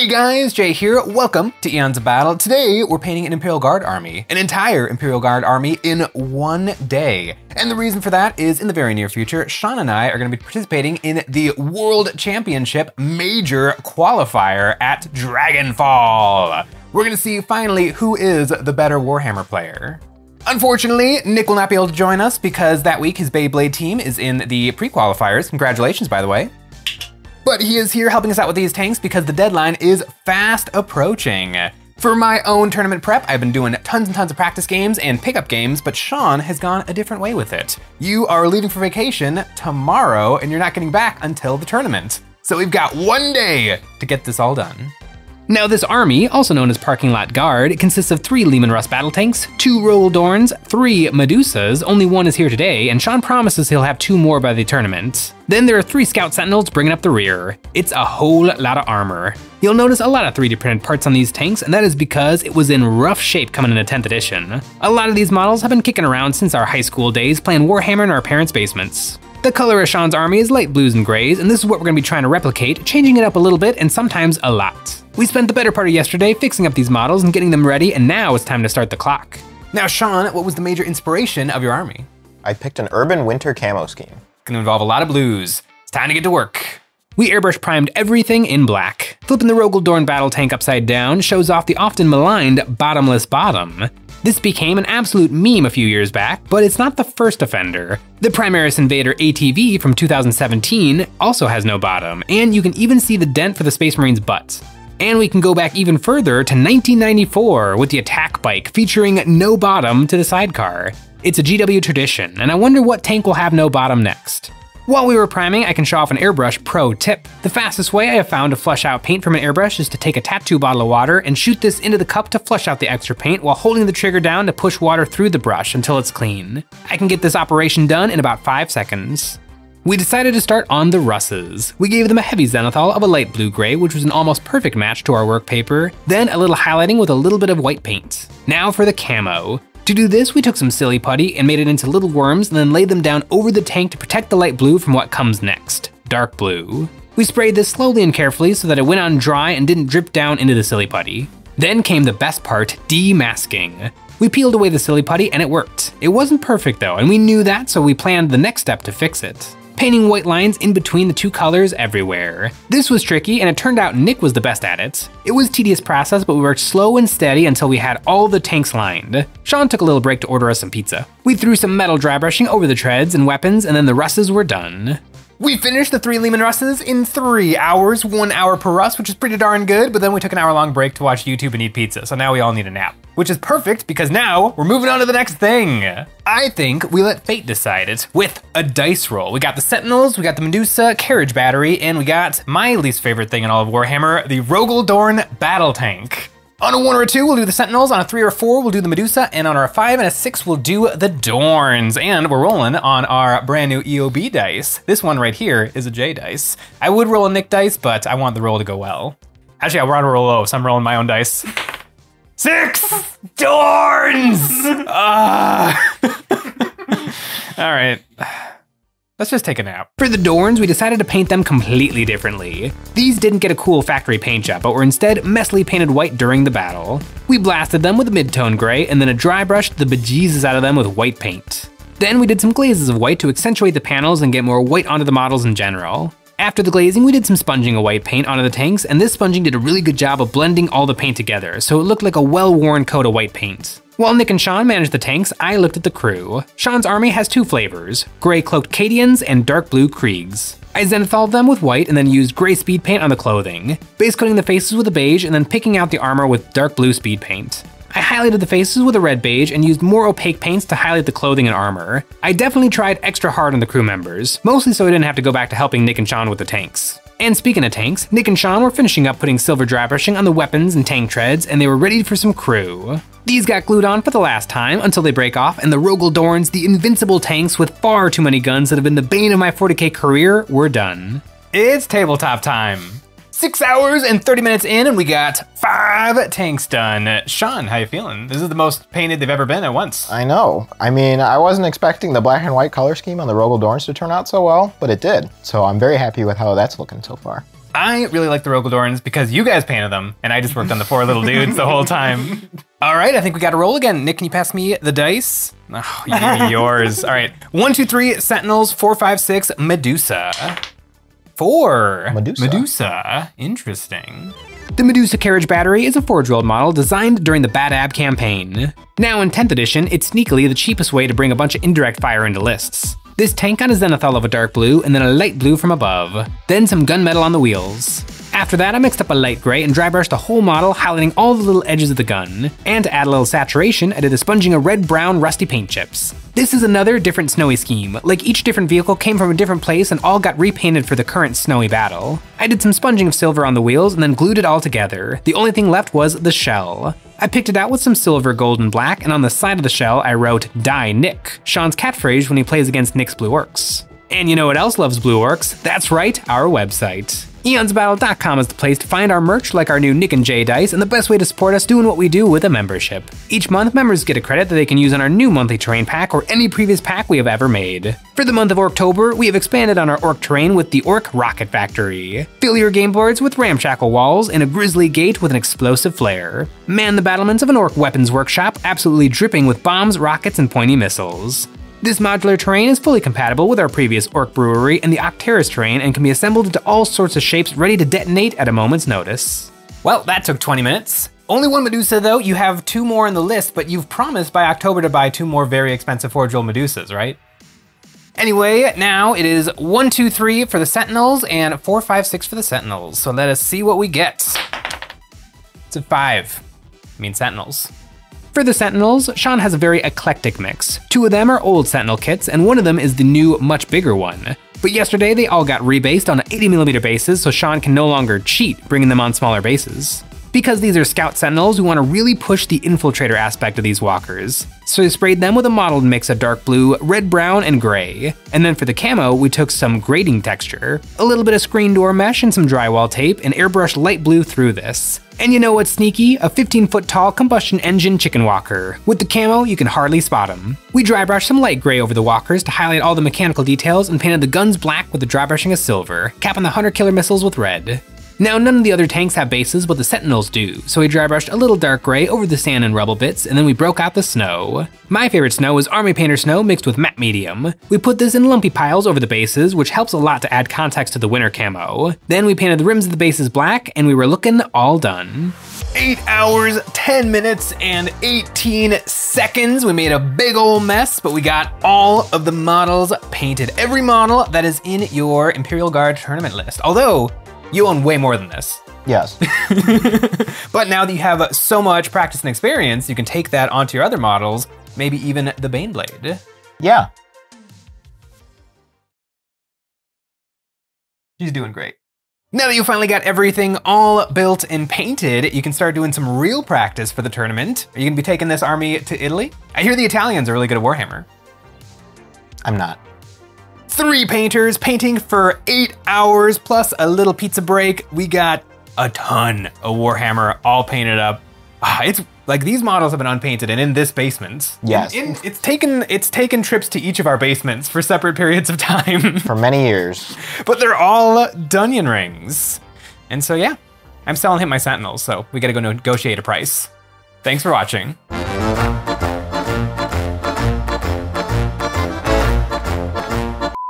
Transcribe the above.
Hey guys, Jay here. Welcome to Eons of Battle. Today, we're painting an Imperial Guard army, an entire Imperial Guard army in one day. And the reason for that is in the very near future, Sean and I are gonna be participating in the World Championship Major Qualifier at Dragonfall. We're gonna see finally who is the better Warhammer player. Unfortunately, Nick will not be able to join us because that week his Beyblade team is in the pre-qualifiers. Congratulations, by the way. But he is here helping us out with these tanks because the deadline is fast approaching. For my own tournament prep, I've been doing tons and tons of practice games and pickup games, but Sean has gone a different way with it. You are leaving for vacation tomorrow and you're not getting back until the tournament. So we've got one day to get this all done. Now this army, also known as Parking Lot Guard, consists of 3 Leman Russ battle tanks, 2 Rogaldorns, 3 Medusas, only 1 is here today, and Sean promises he'll have 2 more by the tournament. Then there are 3 Scout Sentinels bringing up the rear. It's a whole lot of armor. You'll notice a lot of 3D printed parts on these tanks, and that is because it was in rough shape coming in 10th edition. A lot of these models have been kicking around since our high school days playing Warhammer in our parents' basements. The color of Sean's army is light blues and grays, and this is what we're gonna be trying to replicate, changing it up a little bit and sometimes a lot. We spent the better part of yesterday fixing up these models and getting them ready, and now it's time to start the clock. Now Sean, what was the major inspiration of your army? I picked an urban winter camo scheme. It's gonna involve a lot of blues. It's time to get to work. We airbrush primed everything in black. Flipping the Rogaldorn battle tank upside down shows off the often maligned bottomless bottom. This became an absolute meme a few years back, but it's not the first offender. The Primaris Invader ATV from 2017 also has no bottom, and you can even see the dent for the Space Marine's butt. And we can go back even further to 1994 with the attack bike featuring no bottom to the sidecar. It's a GW tradition, and I wonder what tank will have no bottom next. While we were priming, I can show off an airbrush pro tip. The fastest way I have found to flush out paint from an airbrush is to take a tattoo bottle of water and shoot this into the cup to flush out the extra paint while holding the trigger down to push water through the brush until it's clean. I can get this operation done in about 5 seconds. We decided to start on the Russes. We gave them a heavy zenithal of a light blue-gray, which was an almost perfect match to our work paper, then a little highlighting with a little bit of white paint. Now for the camo. To do this, we took some silly putty and made it into little worms and then laid them down over the tank to protect the light blue from what comes next, dark blue. We sprayed this slowly and carefully so that it went on dry and didn't drip down into the silly putty. Then came the best part, demasking. We peeled away the silly putty and it worked. It wasn't perfect though, and we knew that, so we planned the next step to fix it. Painting white lines in between the 2 colors everywhere. This was tricky, and it turned out Nick was the best at it. It was a tedious process, but we worked slow and steady until we had all the tanks lined. Sean took a little break to order us some pizza. We threw some metal dry brushing over the treads and weapons, and then the Russes were done. We finished the 3 Leman Russes in 3 hours, 1 hour per Russ, which is pretty darn good, but then we took an hour-long break to watch YouTube and eat pizza, so now we all need a nap. Which is perfect, because now we're moving on to the next thing. I think we let fate decide it with a dice roll. We got the Sentinels, we got the Medusa carriage battery, and we got my least favorite thing in all of Warhammer, the Rogaldorn battle tank. On a 1 or a 2, we'll do the Sentinels. On a 3 or 4, we'll do the Medusa. And on our 5 and a 6, we'll do the Dorns. And we're rolling on our brand new EOB dice. This one right here is a J dice. I would roll a Nick dice, but I want the roll to go well. Actually, I want to roll low, so I'm rolling my own dice. 6 Dorns! All right. Let's just take a nap. For the Dorns, we decided to paint them completely differently. These didn't get a cool factory paint job, but were instead messily painted white during the battle. We blasted them with a mid-tone gray, and then a dry brushed the bejesus out of them with white paint. Then we did some glazes of white to accentuate the panels and get more white onto the models in general. After the glazing, we did some sponging of white paint onto the tanks, and this sponging did a really good job of blending all the paint together, so it looked like a well-worn coat of white paint. While Nick and Sean managed the tanks, I looked at the crew. Sean's army has 2 flavors, gray cloaked Cadians and dark blue Kriegs. I zenithaled them with white and then used gray speed paint on the clothing, base coating the faces with a beige and then picking out the armor with dark blue speed paint. I highlighted the faces with a red beige and used more opaque paints to highlight the clothing and armor. I definitely tried extra hard on the crew members, mostly so I didn't have to go back to helping Nick and Sean with the tanks. And speaking of tanks, Nick and Sean were finishing up putting silver dry brushing on the weapons and tank treads, and they were ready for some crew. These got glued on for the last time until they break off, and the Rogaldorns, the invincible tanks with far too many guns that have been the bane of my 40k career, were done. It's tabletop time. 6 hours and 30 minutes in, and we got 5 tanks done. Sean, how you feeling? This is the most painted they've ever been at once. I know. I mean, I wasn't expecting the black and white color scheme on the Rogaldorns to turn out so well, but it did. So I'm very happy with how that's looking so far. I really like the Rogaldorns because you guys painted them, and I just worked on the four little dudes the whole time. All right, I think we got to roll again. Nick, can you pass me the dice? Oh, you gave me yours. All right, 1, 2, 3, Sentinels, 4, 5, 6, Medusa. 4. Medusa. Interesting. The Medusa Carriage Battery is a Forge-World model designed during the Bad Ab campaign. Now in 10th edition, it's sneakily the cheapest way to bring a bunch of indirect fire into lists. This tank got a Zenithal of a dark blue and then a light blue from above, then some gunmetal on the wheels. After that, I mixed up a light gray and dry brushed the whole model, highlighting all the little edges of the gun. And to add a little saturation, I did a sponging of red, brown, rusty paint chips. This is another different snowy scheme, like each different vehicle came from a different place and all got repainted for the current snowy battle. I did some sponging of silver on the wheels and then glued it all together. The only thing left was the shell. I picked it out with some silver, gold, and black, and on the side of the shell I wrote, "Die Nick," Sean's catchphrase when he plays against Nick's Blue Orcs. And you know what else loves Blue Orcs? That's right, our website. EonsOfBattle.com is the place to find our merch like our new Nick and Jay dice and the best way to support us doing what we do with a membership. Each month, members get a credit that they can use on our new monthly terrain pack or any previous pack we have ever made. For the month of October, we have expanded on our orc terrain with the Orc Rocket Factory. Fill your game boards with ramshackle walls and a grisly gate with an explosive flare. Man the battlements of an orc weapons workshop absolutely dripping with bombs, rockets, and pointy missiles. This modular terrain is fully compatible with our previous Orc Brewery and the Octeris terrain and can be assembled into all sorts of shapes ready to detonate at a moment's notice. Well, that took 20 minutes. Only one Medusa though, you have 2 more in the list, but you've promised by October to buy 2 more very expensive Forge-World Medusas, right? Anyway, now it is 1, 2, 3 for the Sentinels and 4, 5, 6 for the Sentinels. So let us see what we get. It's a 5, I mean Sentinels. For the Sentinels, Sean has a very eclectic mix. 2 of them are old Sentinel kits, and 1 of them is the new, much bigger one. But yesterday, they all got rebased on 80mm bases, so Sean can no longer cheat, bringing them on smaller bases. Because these are Scout Sentinels, we want to really push the infiltrator aspect of these walkers. So we sprayed them with a mottled mix of dark blue, red, brown, and gray. And then for the camo, we took some grading texture, a little bit of screen door mesh and some drywall tape, and airbrushed light blue through this. And you know what's sneaky? A 15-foot tall combustion engine chicken walker. With the camo, you can hardly spot him. We dry brushed some light gray over the walkers to highlight all the mechanical details and painted the guns black with the dry brushing of silver, capping the Hunter Killer missiles with red. Now, none of the other tanks have bases, but the Sentinels do, so we dry brushed a little dark gray over the sand and rubble bits, and then we broke out the snow. My favorite snow is Army Painter snow mixed with matte medium. We put this in lumpy piles over the bases, which helps a lot to add context to the winter camo. Then we painted the rims of the bases black, and we were looking all done. 8 hours, 10 minutes, and 18 seconds. We made a big ol' mess, but we got all of the models painted. Every model that is in your Imperial Guard tournament list. Although, you own way more than this. Yes. But now that you have so much practice and experience, you can take that onto your other models, maybe even the Baneblade. Yeah. She's doing great. Now that you finally got everything all built and painted, you can start doing some real practice for the tournament. Are you gonna be taking this army to Italy? I hear the Italians are really good at Warhammer. I'm not. 3 painters painting for 8 hours plus a little pizza break. We got a ton of Warhammer all painted up. It's like these models have been unpainted and in this basement. Yes. It's taken trips to each of our basements for separate periods of time. For many years. But they're all Dunyan rings. And so yeah, I'm selling him my Sentinels, so we gotta go negotiate a price. Thanks for watching.